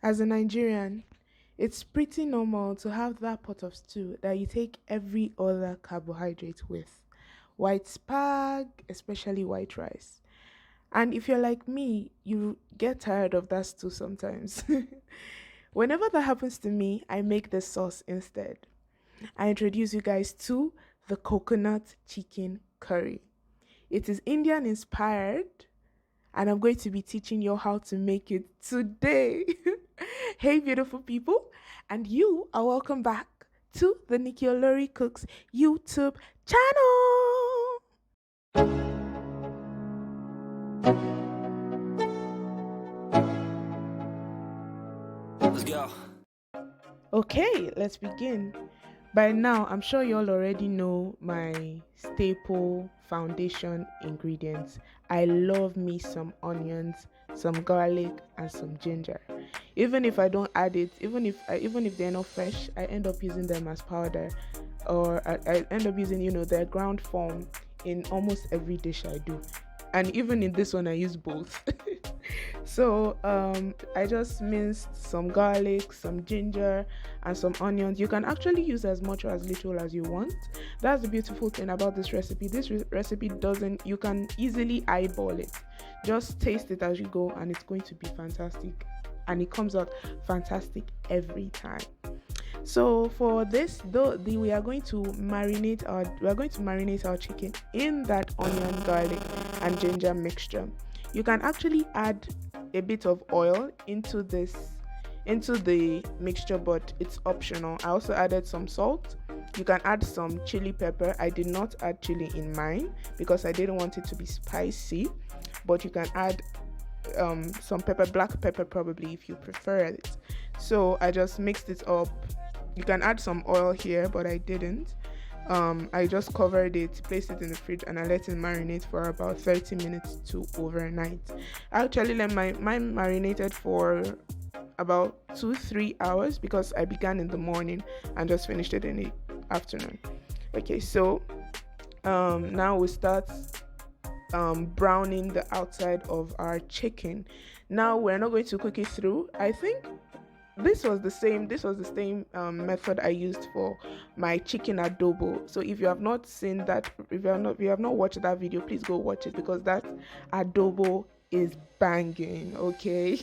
As a Nigerian, it's pretty normal to have that pot of stew that you take every other carbohydrate with. White spag, especially white rice. And if you're like me, you get tired of that stew sometimes. Whenever that happens to me, I make the sauce instead. I introduce you guys to the coconut chicken curry. It is Indian inspired, and I'm going to be teaching you how to make it today. Hey, beautiful people, and you are welcome back to the Nikki Olori Cooks YouTube channel. Let's go. Okay, let's begin. By now, I'm sure you all already know my staple foundation ingredients. I love me some onions, some garlic, and some ginger. Even if I don't add it, even if they're not fresh, I end up using them as powder, or I end up using their ground form in almost every dish I do. And even in this one, I use both. So I just minced some garlic, some ginger, and some onions. You can actually use as much or as little as you want. That's the beautiful thing about this recipe. This recipe doesn't, you can easily eyeball it. Just taste it as you go, and it's going to be fantastic. And it comes out fantastic every time. So for this, though, we are going to marinate our chicken in that onion, garlic, and ginger mixture. You can actually add a bit of oil into the mixture, but it's optional. I also added some salt. You can add some chili pepper. I did not add chili in mine because I didn't want it to be spicy, but you can add some pepper, black pepper probably, if you prefer it. So I just mixed it up. You can add some oil here, but I didn't. I just covered it, placed it in the fridge, and I let it marinate for about 30 minutes to overnight. I actually let mine marinated for about 2-3 hours because I began in the morning and just finished it in the afternoon. Okay, so now we start browning the outside of our chicken. Now we're not going to cook it through. I think this was the same method I used for my chicken adobo. So if you have not seen that, if you have not watched that video, please go watch it because that adobo is banging. Okay.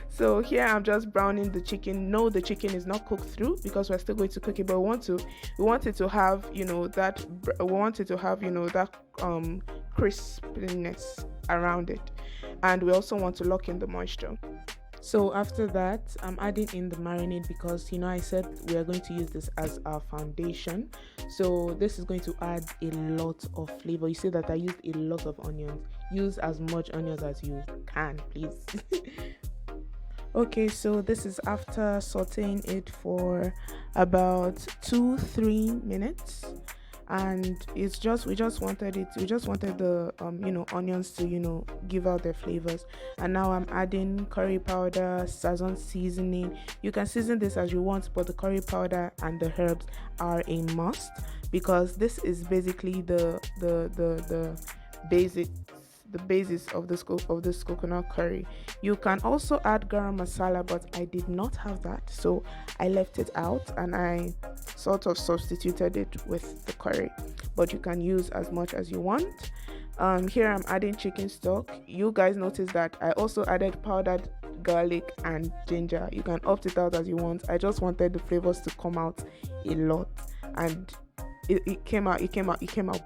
So here I'm just browning the chicken. No, the chicken is not cooked through because we're still going to cook it, but we want it to have that crispiness around it, and we also want to lock in the moisture. So after that, I'm adding in the marinade because I said we are going to use this as our foundation. So this is going to add a lot of flavor. You see that I used a lot of onions. Use as much onions as you can, please. Okay, so this is after sauteing it for about 2-3 minutes, and we just wanted the onions to give out their flavors. And now I'm adding curry powder, sazon seasoning. You can season this as you want, but the curry powder and the herbs are a must because this is basically the basic the basis of this coconut curry. You can also add garam masala, but I did not have that, so I left it out and I sort of substituted it with the curry. But you can use as much as you want. Here I'm adding chicken stock. You guys notice that I also added powdered garlic and ginger. You can opt it out as you want. I just wanted the flavors to come out a lot, and it came out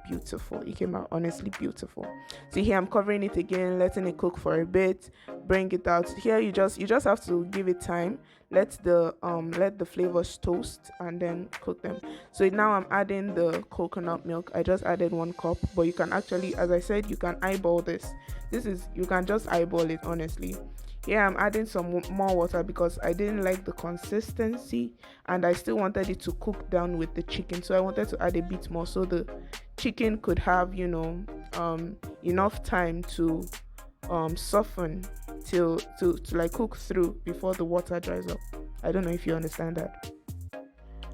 beautiful. It came out honestly beautiful. See, here I'm covering it again, letting it cook for a bit, bring it out. Here you just have to give it time, let the flavors toast, and then cook them. So now I'm adding the coconut milk. I just added 1 cup, but you can actually, as I said, you can eyeball this. You can just eyeball it, honestly. Here I'm adding some more water because I didn't like the consistency and I still wanted it to cook down with the chicken, so I wanted to add a bit more so the chicken could have enough time to soften to like cook through before the water dries up. I don't know if you understand that.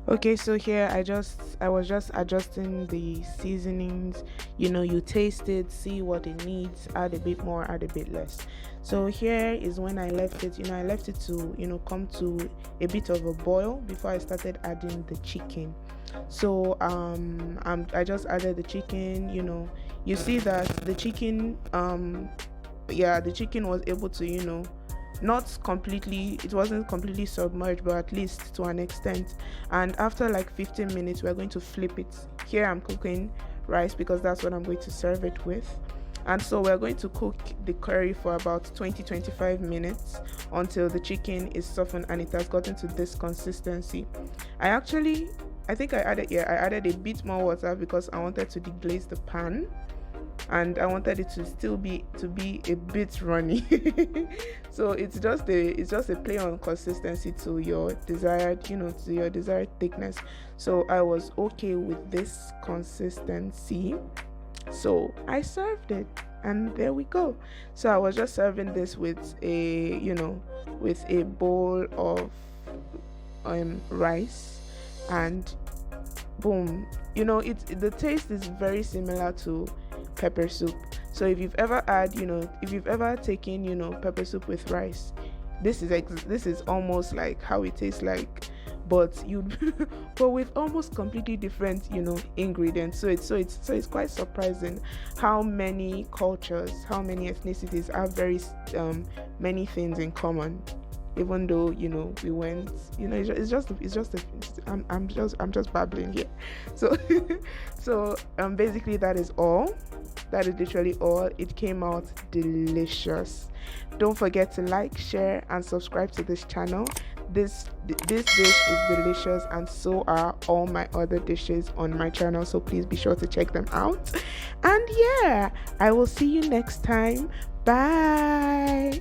Okay, so here I was just adjusting the seasonings. You taste it, see what it needs, add a bit more, add a bit less. So here is when I left it. I left it to come to a bit of a boil before I started adding the chicken. So I just added the chicken. You see that the chicken yeah, the chicken was able to not completely, it wasn't completely submerged, but at least to an extent. And after like 15 minutes we're going to flip it. Here I'm cooking rice because that's what I'm going to serve it with. And so we're going to cook the curry for about 20-25 minutes until the chicken is softened and it has gotten to this consistency. I think I added a bit more water because I wanted to deglaze the pan, and I wanted it to still be a bit runny. So it's just a play on consistency to your desired, to your desired thickness. So I was okay with this consistency. So I served it, and there we go. So I was just serving this with a bowl of rice, and boom. The taste is very similar to pepper soup. So if you've ever taken pepper soup with rice, this is almost like how it tastes like, but you but with almost completely different ingredients. So it's quite surprising how many cultures, how many ethnicities have very many things in common, even though we went, I'm just babbling here. So basically that is literally all. It came out delicious. Don't forget to like, share, and subscribe to this channel. This dish is delicious, and so are all my other dishes on my channel, so please be sure to check them out. And yeah, I will see you next time. Bye.